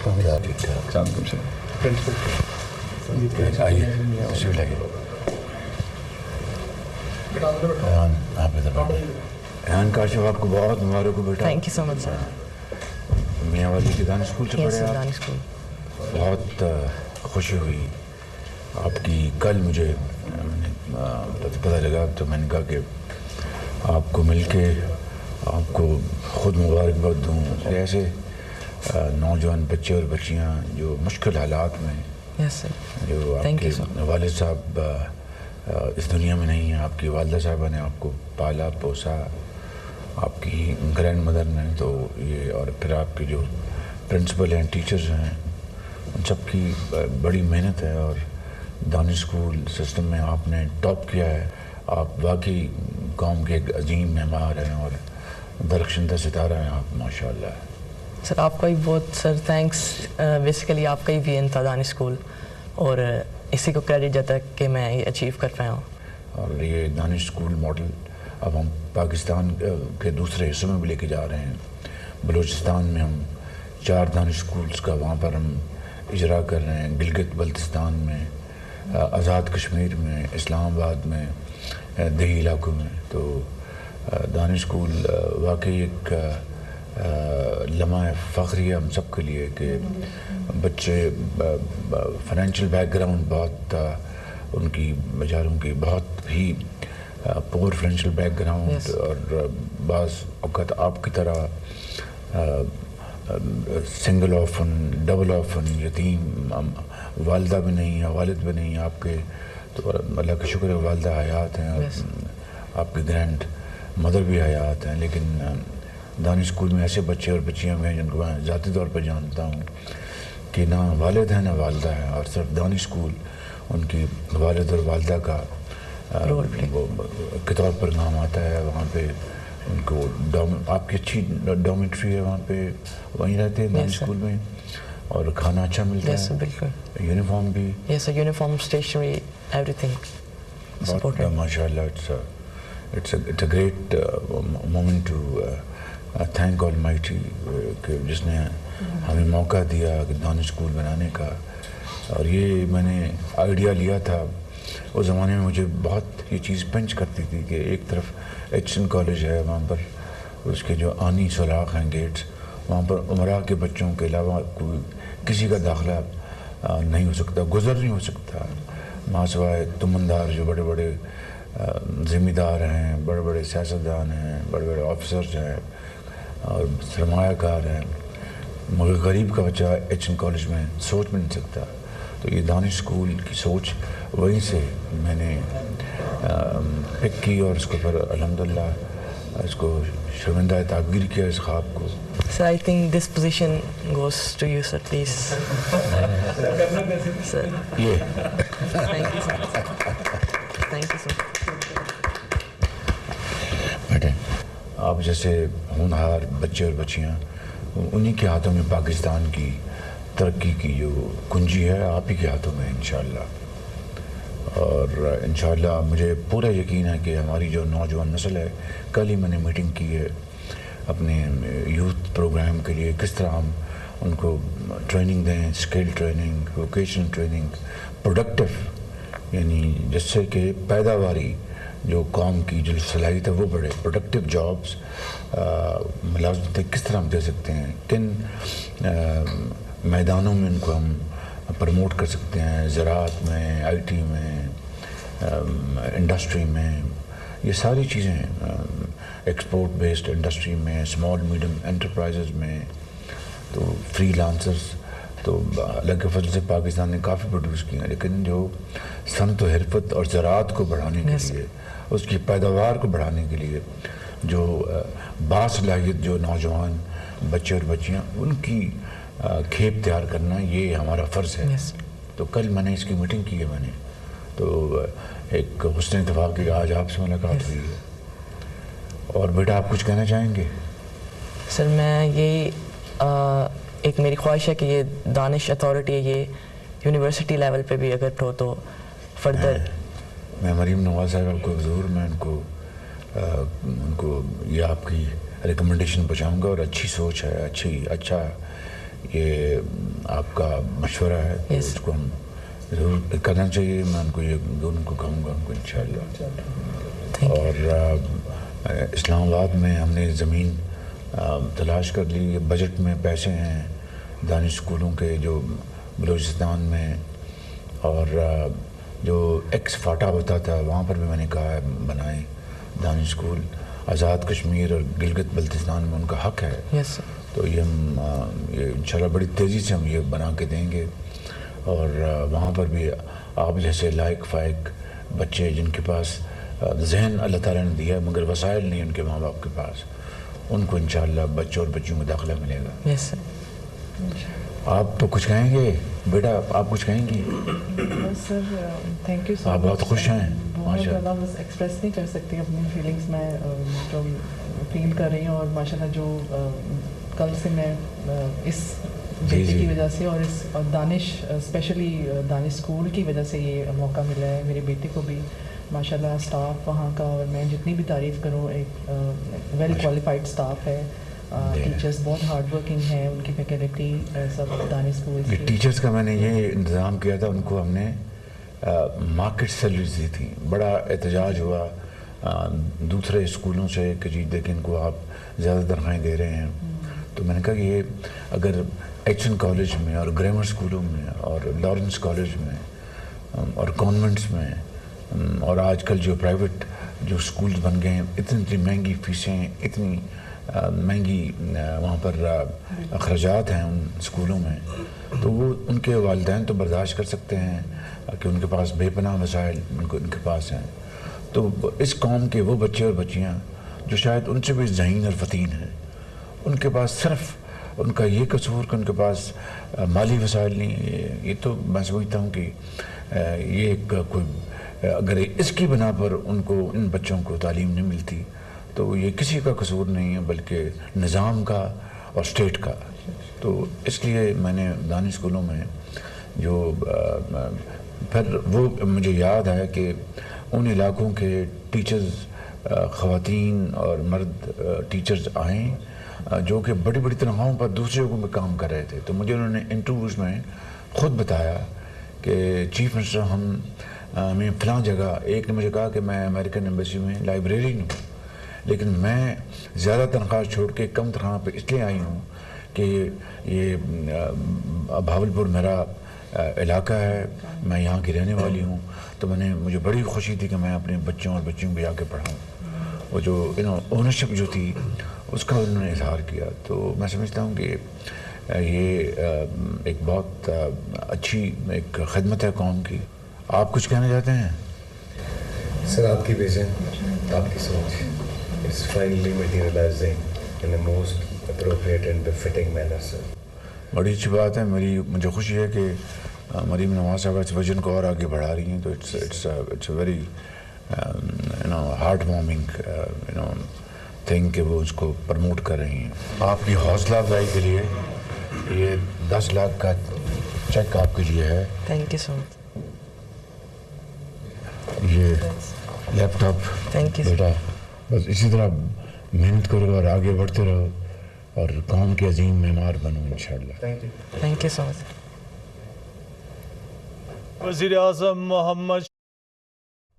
ٹھیک ٹھاک. آئیے تشریف لائیے. آپ ادھر بیٹھیں. ایان کاشف آپ کو بہت مبارک ہو بیٹا. تھینک یو سو مچ سر. میاں والی کے دانش اسکول سے پڑھے آپ. دانش اسکول. بہت خوشی ہوئی آپ کی. کل مجھے پتہ لگا تو میں نے کہا کہ آپ کو مل کے آپ کو خود مبارکباد دوں. ایسے نوجوان بچے اور بچیاں جو مشکل حالات میں یس سر. جو آپ کے والد صاحب اس دنیا میں نہیں ہیں, آپ کی والدہ صاحبہ نے آپ کو پالا پوسا, آپ کی گرینڈ مدر نے, تو یہ اور پھر آپ کے جو پرنسپل ہیں, ٹیچرز ہیں, ان سب کی بڑی محنت ہے. اور دانش اسکول سسٹم میں آپ نے ٹاپ کیا ہے. آپ واقعی قوم کے ایک عظیم معمار ہیں اور درخشندہ ستارہ ہیں آپ, ماشاء اللہ. سر آپ کا ہی بہت سر تھینکس. بیسیکلی آپ کا ہی وین تھا دانش اسکول, اور اسی کو کریڈٹ جاتا ہے کہ میں یہ اچیو کر پایا ہوں. اور یہ دانش اسکول ماڈل اب ہم پاکستان کے دوسرے حصوں میں بھی لے کے جا رہے ہیں. بلوچستان میں ہم 4 دانش اسکولز کا وہاں پر ہم اجرا کر رہے ہیں. گلگت بلتستان میں, آزاد کشمیر میں, اسلام آباد میں, دیہی علاقوں میں. تو دانش اسکول واقعی ایک لمحہ فخری ہے ہم سب کے لیے کہ بچے فائنینشیل بیک گراؤنڈ بہت ان کی بیچاروں کی بہت ہی پور فائنینشیل بیک گراؤنڈ, اور بعض اوقات آپ کی طرح سنگل آفن, ڈبل آفن, یتیم, والدہ بھی نہیں ہے, والد بھی نہیں ہے آپ کے. تو اللہ کا شکر ہے والدہ حیات ہیں, اور آپ کے گرینڈ مدر بھی حیات ہیں. لیکن دانش اسکول میں ایسے بچے اور بچیاں ہیں جن کو میں ذاتی طور پر جانتا ہوں کہ نہ والد ہیں نہ والدہ ہیں, اور صرف دانش اسکول ان کی والد اور والدہ کا کتاب پر نام آتا ہے. وہاں پہ ان کو آپ کی اچھی ڈومیٹری ہے, وہاں پہ وہیں رہتے ہیں دانش اسکول میں, اور کھانا اچھا ملتا ہے. بالکل. یونیفارم بھی. Yes sir, uniform, stationery, everything. ماشاء اللہ. It's a great moment to thank almighty کہ جس نے ہمیں موقع دیا کہ دانش اسکول بنانے کا. اور یہ میں نے آئیڈیا لیا تھا اس زمانے میں. مجھے بہت یہ چیز پنچ کرتی تھی کہ ایک طرف ایچ این کالج ہے, وہاں پر اس کے جو آنی سوراخ ہیں گیٹس, وہاں پر عمرہ کے بچوں کے علاوہ کوئی کسی کا داخلہ نہیں ہو سکتا, گزر نہیں ہو سکتا, ماں سوائے تمندار جو بڑے بڑے ذمہ دار ہیں, بڑے بڑے سیاستدان ہیں, بڑے بڑے آفیسرز ہیں اور سرمایہ کار ہیں. مگر غریب کا بچہ ایچ این کالج میں سوچ بھی نہیں سکتا. تو یہ دانش اسکول کی سوچ وہیں سے میں نے پک کی, اور اس کو پھر الحمدللہ اس کو شرمندہ تعبیر کیا اس خواب کو. Sir, I think this position goes to you, sir, please. Sir. Yeah. Thank you, sir. Thank you, sir. بیٹھیں. آپ جیسے ہونہار بچے اور بچیاں, انہی کے ہاتھوں میں پاکستان کی ترقی کی جو کنجی ہے آپ ہی کے ہاتھوں میں انشاءاللہ. اور انشاءاللہ مجھے پورا یقین ہے کہ ہماری جو نوجوان نسل ہے, کل ہی میں نے میٹنگ کی ہے اپنے یوتھ پروگرام کے لیے, کس طرح ہم ان کو ٹریننگ دیں, skill training, vocational training, productive, یعنی جس سے کہ پیداواری جو قوم کی جو صلاحیت ہے وہ بڑھے. پروڈکٹیو جابس, ملازمتیں کس طرح ہم دے سکتے ہیں, کن میدانوں میں ان کو ہم پروموٹ کر سکتے ہیں, زراعت میں, آئی ٹی میں, انڈسٹری میں, یہ ساری چیزیں, ایکسپورٹ بیسڈ انڈسٹری میں, اسمال میڈیم انٹرپرائزز میں, تو فری لانسرز. تو اللہ کے فضل سے پاکستان نے کافی پروڈیوس کیا ہیں, لیکن جو صنعت و حرفت اور زراعت کو بڑھانے کے لیے, اس کی پیداوار کو بڑھانے کے لیے جو باصلاحیت جو نوجوان بچے اور بچیاں, ان کی کھیپ تیار کرنا یہ ہمارا فرض ہے. تو کل میں نے اس کی میٹنگ کی ہے میں نے, تو ایک حسن اتفاق کہ آج آپ سے ملاقات ہوئی ہے. اور بیٹا آپ کچھ کہنا چاہیں گے؟ سر میں یہی ایک میری خواہش ہے کہ یہ دانش اتھارٹی یہ یونیورسٹی لیول پہ بھی اگر ہو تو فردر. میں مریم نواز صاحب کو ضرور میں ان کو یہ آپ کی ریکمنڈیشن پہنچاؤں گا. اور اچھی سوچ ہے, اچھا یہ آپ کا مشورہ ہے تو Yes. اس کو ہم ضرور کرنا چاہیے. میں ان کو یہ دونوں کو کہوں گا ان کو انشاءاللہ. Thank you. اور اسلام آباد میں ہم نے زمین تلاش کر لی. بجٹ میں پیسے ہیں دانش اسکولوں کے جو بلوچستان میں, اور جو ایکس فاٹا ہوتا تھا وہاں پر بھی میں نے کہا ہے بنائیں دانش اسکول. آزاد کشمیر اور گلگت بلتستان میں ان کا حق ہے. Yes, sir. تو یہ ہم یہ انشاءاللہ بڑی تیزی سے ہم یہ بنا کے دیں گے. اور وہاں پر بھی آپ جیسے لائق فائق بچے جن کے پاس ذہن اللہ تعالیٰ نے دیا ہے مگر وسائل نہیں ان کے ماں باپ کے پاس, ان کو انشاءاللہ بچوں اور بچیوں کو داخلہ ملے گا. Yes, sir. آپ تو کچھ کہیں گے بیٹا, آپ کچھ کہیں گی؟ بس سر تھینک یو سو مچ. آپ بہت خوش ہیں بہت ماشاء زیادہ, اللہ. بس ایکسپریس نہیں کر سکتی اپنی فیلنگس میں جو فیل کر رہی ہوں. اور ماشاء اللہ جو کل سے میں اس بیٹے کی وجہ سے اور اس دانش اسپیشلی دانش اسکول کی وجہ سے یہ موقع ملا ہے میرے بیٹے کو بھی. ماشاء اللہ اسٹاف وہاں کا, اور میں جتنی بھی تعریف کروں, ایک ویل کوالیفائڈ اسٹاف ہے. ٹیچرس بہت ہارڈ ورکنگ ہیں, ان کی فیکلٹی سب دانش اسکول کی. ٹیچرس کا میں نے یہ انتظام کیا تھا, ان کو ہم نے مارکیٹ سیلریز دی تھی. بڑا احتجاج ہوا دوسرے اسکولوں سے کہ جی دیکھیں ان کو آپ زیادہ تنخواہیں دے رہے ہیں. تو میں نے کہا کہ یہ اگر ایچ این کالج میں اور گرامر اسکولوں میں اور لارنس کالج میں اور کانوینٹس میں اور آج کل جو پرائیویٹ جو اسکولز بن گئے ہیں, اتنی مہنگی فیسیں, اتنی مہنگی وہاں پر اخراجات ہیں ان اسکولوں میں, تو وہ ان کے والدین تو برداشت کر سکتے ہیں کہ ان کے پاس بے پناہ وسائل ان کے پاس ہیں. تو اس قوم کے وہ بچے اور بچیاں جو شاید ان سے بھی ذہین اور فتین ہیں, ان کے پاس صرف ان کا یہ قصور کہ ان کے پاس مالی وسائل نہیں. یہ تو میں سمجھتا ہوں کہ یہ کوئی اگر اس کی بنا پر ان کو ان بچوں کو تعلیم نہیں ملتی تو یہ کسی کا قصور نہیں ہے بلکہ نظام کا اور اسٹیٹ کا. تو اس لیے میں نے دانش اسکولوں میں جو پھر وہ مجھے یاد ہے کہ ان علاقوں کے ٹیچرز, خواتین اور مرد ٹیچرز آئیں جو کہ بڑی بڑی تنخواہوں پر دوسرے جگہوں میں کام کر رہے تھے. تو مجھے انہوں نے انٹرویوز میں خود بتایا کہ چیف منسٹر ہمیں فلاں جگہ, ایک نے مجھے کہا کہ میں امریکن ایمبیسی میں لائبریرین ہوں لیکن میں زیادہ تنخواہ چھوڑ کے کم تنخواہ پہ اس لیے آئی ہوں کہ یہ بھاولپور میرا علاقہ ہے, میں یہاں کی رہنے والی ہوں. تو مجھے بڑی خوشی تھی کہ میں اپنے بچوں اور بچیوں کو جا کے پڑھاؤں. وہ جو اونرشپ جو تھی اس کا انہوں نے اظہار کیا. تو میں سمجھتا ہوں کہ یہ ایک بہت اچھی ایک خدمت ہے قوم کی. آپ کچھ کہنا چاہتے ہیں؟ سر آپ کی ویژن, آپ کی سوچ is finally materializing in the most appropriate and befitting manner, sir. بڑی اچھی بات ہے. مجھے خوشی ہے کہ مریم نواز صاحبہ اس ویژن کو اور آگے بڑھا رہی ہیں. تو it's a very heart warming thing کہ وہ اس کو پروموٹ کر رہی ہیں. آپ کی حوصلہ افزائی کے لیے یہ 10 لاکھ کا چیک آپ کے لیے ہے. Thank you so much. یہ لیپ ٹاپ Thank you, sir. بیٹا بس اسی طرح محنت کرو اور آگے بڑھتے رہو اور قوم کے عظیم معمار بنو انشاءاللہ. Thank you so much.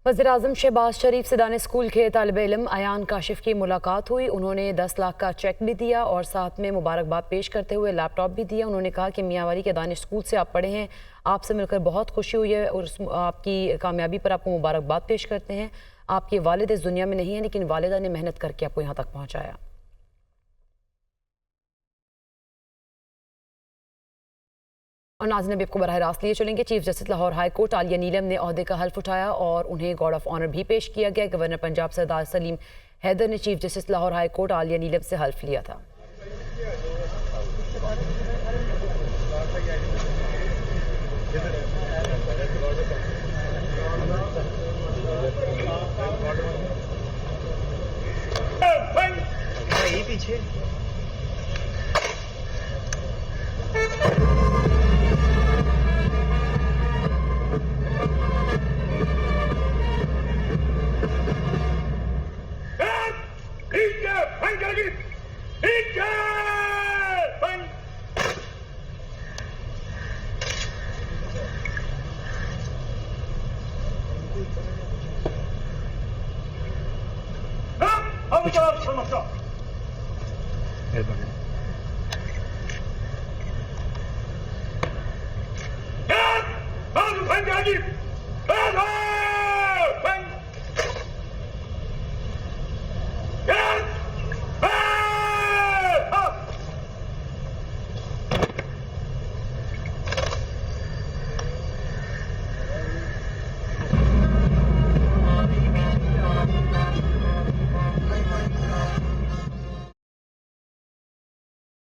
وزیر اعظم شہباز شریف سے دانش اسکول کے طالب علم ایان کاشف کی ملاقات ہوئی. انہوں نے 10 لاکھ کا چیک بھی دیا اور ساتھ میں مبارکباد پیش کرتے ہوئے لیپ ٹاپ بھی دیا. انہوں نے کہا کہ میاں والی کے دانش اسکول سے آپ پڑھے ہیں, آپ سے مل کر بہت خوشی ہوئی ہے اور آپ کی کامیابی پر آپ کو مبارکباد پیش کرتے ہیں. آپ کے والد اس دنیا میں نہیں ہیں لیکن والدہ نے محنت کر کے آپ کو یہاں تک پہنچایا. اور ناظرین ابھی آپ کو براہ راست لیے چلیں گے. Chief justice Lahore high court Aalia Neelum نے عہدے کا حلف اٹھایا اور انہیں گارڈ آف آنر بھی پیش کیا گیا. گورنر پنجاب سردار سلیم حیدر نے chief justice Lahore high court Aalia Neelum سے حلف لیا تھا. پیچھے Pizza! Cevap sormakta. Gel! Hadi sen geldi! Gel! Ben! Gel!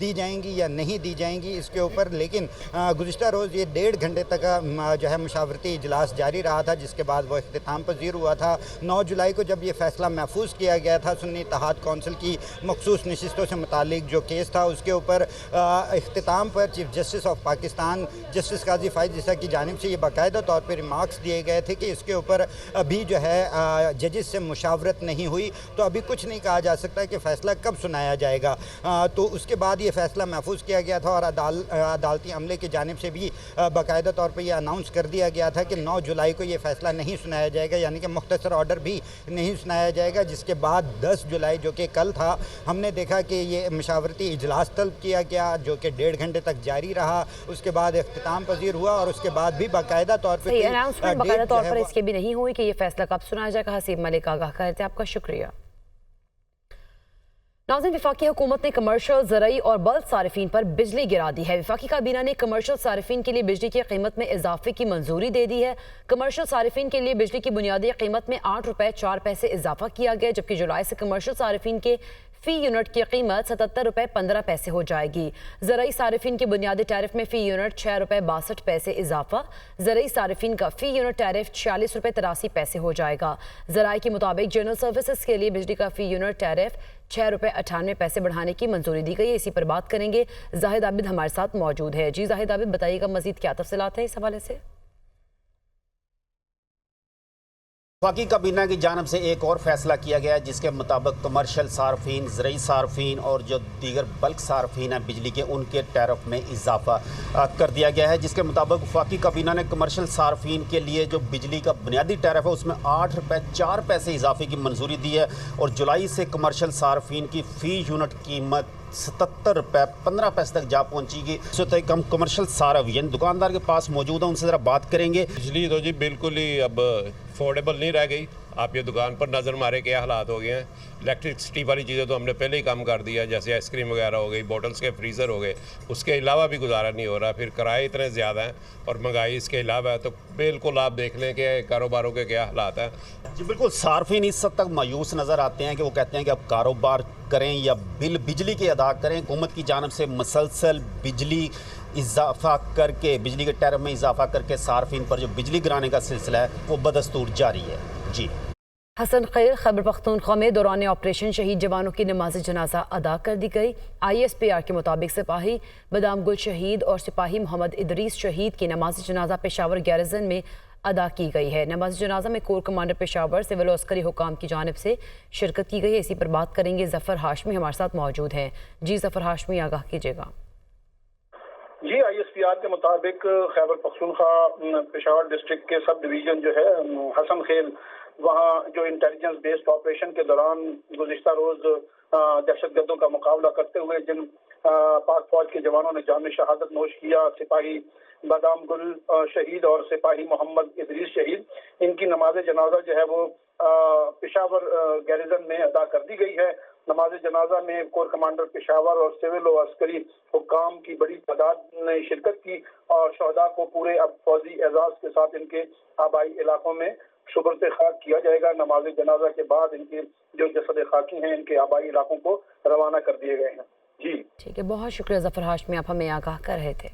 دی جائیں گی یا نہیں دی جائیں گی اس کے اوپر، لیکن گزشتہ روز یہ 1.5 گھنٹے تک جو ہے مشاورتی اجلاس جاری رہا تھا، جس کے بعد وہ اختتام پذیر ہوا تھا۔ 9 جولائی کو جب یہ فیصلہ محفوظ کیا گیا تھا سنی اتحاد کونسل کی مخصوص نشستوں سے متعلق جو کیس تھا، اس کے اوپر اختتام پر chief justice of Pakistan justice Qazi Faez عیسیٰ کی جانب سے یہ باقاعدہ طور پہ ریمارکس دیے گئے تھے کہ اس کے اوپر ابھی جو ہے ججز سے مشاورت نہیں ہوئی، تو ابھی کچھ نہیں کہا جا سکتا کہ فیصلہ کب سنایا جائے گا۔ تو اس کے بعد یہ فیصلہ محفوظ کیا گیا تھا اور عدالتی عملے کی جانب سے بھی باقاعدہ طور پہ یہ اناؤنس کر دیا گیا تھا کہ 9 جولائی کو یہ فیصلہ نہیں سنایا جائے گا، یعنی کہ مختصر آرڈر بھی نہیں سنایا جائے گا، جس کے بعد 10 جولائی جو کہ کل تھا، ہم نے دیکھا کہ یہ مشاورتی اجلاس طلب کیا گیا جو کہ 1.5 گھنٹے تک جاری رہا، اس کے بعد اختتام پذیر ہوا اور اس کے بعد بھی باقاعدہ طور پہ باقاعدہ طور پر اس کے بھی نہیں ہوئی کہ یہ فیصلہ کب سنایا جائے گا۔ حسیب ملک آگاہ کر رہے تھے، آپ کا شکریہ۔ ناظرین، وفاقی حکومت نے کمرشل، زرعی اور بلک صارفین پر بجلی گرا دی ہے۔ وفاقی کابینہ نے کمرشل صارفین کے لیے بجلی کی قیمت میں اضافے کی منظوری دے دی ہے۔ کمرشل صارفین کے لیے بجلی کی بنیادی قیمت میں 8 روپے 4 پیسے اضافہ کیا گیا، جبکہ جولائی سے کمرشل صارفین کے فی یونٹ کی قیمت 77 روپے 15 پیسے ہو جائے گی۔ زرعی صارفین کی بنیادی ٹیرف میں فی یونٹ 6 روپے 62 پیسے اضافہ، زرعی صارفین کا فی یونٹ ٹیرف 46 روپے 83 پیسے ہو جائے گا۔ زراعی کے مطابق جنرل سروسز کے لیے بجلی کا فی یونٹ ٹیرف 6 روپے 98 پیسے بڑھانے کی منظوری دی گئی ہے۔ اسی پر بات کریں گے، زاہد عابد ہمارے ساتھ موجود ہے۔ جی زاہد عابد، بتائیے گا مزید کیا تفصیلات ہیں اس حوالے سے؟ وفاقی کابینہ کی جانب سے ایک اور فیصلہ کیا گیا ہے جس کے مطابق کمرشل صارفین، زرعی صارفین اور جو دیگر بلک صارفین ہیں بجلی کے، ان کے ٹیرف میں اضافہ کر دیا گیا ہے، جس کے مطابق وفاقی کابینہ نے کمرشل صارفین کے لیے جو بجلی کا بنیادی ٹیرف ہے اس میں 8 روپے 4 پیسے اضافے کی منظوری دی ہے، اور جولائی سے کمرشل صارفین کی فی یونٹ قیمت 77 روپے 15 پیسے تک جا پہنچی گی۔ اس وقت ہم کمرشل صارف یعنی دکاندار کے پاس موجود ہیں، ان سے ذرا بات کریں گے۔ بجلی تو جی بالکل ہی اب افورڈیبل نہیں رہ گئی۔ آپ یہ دکان پر نظر مارے کیا حالات ہو گئے ہیں۔ الیکٹرسٹی والی چیزیں تو ہم نے پہلے ہی کم کر دیا، جیسے آئس کریم وغیرہ ہو گئی، بوٹلز کے فریزر ہو گئے، اس کے علاوہ بھی گزارا نہیں ہو رہا۔ پھر کرائے اتنے زیادہ ہیں اور مہنگائی اس کے علاوہ ہے، تو بالکل آپ دیکھ لیں کہ کاروباروں کے کیا حالات ہیں۔ جی بالکل، صارفین اس حد تک مایوس نظر آتے ہیں کہ وہ کہتے ہیں کہ اب کاروبار کریں یا بجلی کے ادا کریں، حکومت کی جانب سے مسلسل بجلی اضافہ کر کے، بجلی کے ٹیرف میں اضافہ کر کے صارفین پر جو بجلی گرانے کا سلسلہ ہے وہ بدستور جاری ہے۔ جی حسن خیل، خیبر پختونخوا میں دوران آپریشن شہید جوانوں کی نماز جنازہ ادا کر دی گئی۔ ISPR کے مطابق سپاہی بادام گل شہید اور سپاہی محمد ادریس شہید کی نماز جنازہ پشاور گیرزن میں ادا کی گئی ہے۔ نماز جنازہ میں کور کمانڈر پشاور، سول و عسکری حکام کی جانب سے شرکت کی گئی ہے۔ اسی پر بات کریں گے، ظفر ہاشمی ہمارے ساتھ موجود ہیں۔ جی ظفر ہاشمی، آگاہ کیجیے گا۔ جی ISPR کے مطابق خیبر پختونخوا پشاور ڈسٹرکٹ کے سب ڈویژن جو ہے حسن خیل، وہاں جو انٹیلیجنس بیسڈ آپریشن کے دوران گزشتہ روز دہشت گردوں کا مقابلہ کرتے ہوئے جن پاک فوج کے جوانوں نے جام شہادت نوش کیا، سپاہی بادام گل شہید اور سپاہی محمد ادریس شہید، ان کی نماز جنازہ جو ہے وہ پشاور گیریزن میں ادا کر دی گئی ہے۔ نماز جنازہ میں کور کمانڈر پشاور اور سول و عسکری حکام کی بڑی تعداد نے شرکت کی اور شہداء کو پورے اب فوجی اعزاز کے ساتھ ان کے آبائی علاقوں میں سپرد خاک کیا جائے گا۔ نماز جنازہ کے بعد ان کے جو جسد خاکی ہیں ان کے آبائی علاقوں کو روانہ کر دیے گئے ہیں۔ جی ٹھیک ہے، بہت شکریہ ظفر ہاشمی، آپ ہمیں آگاہ کر رہے تھے۔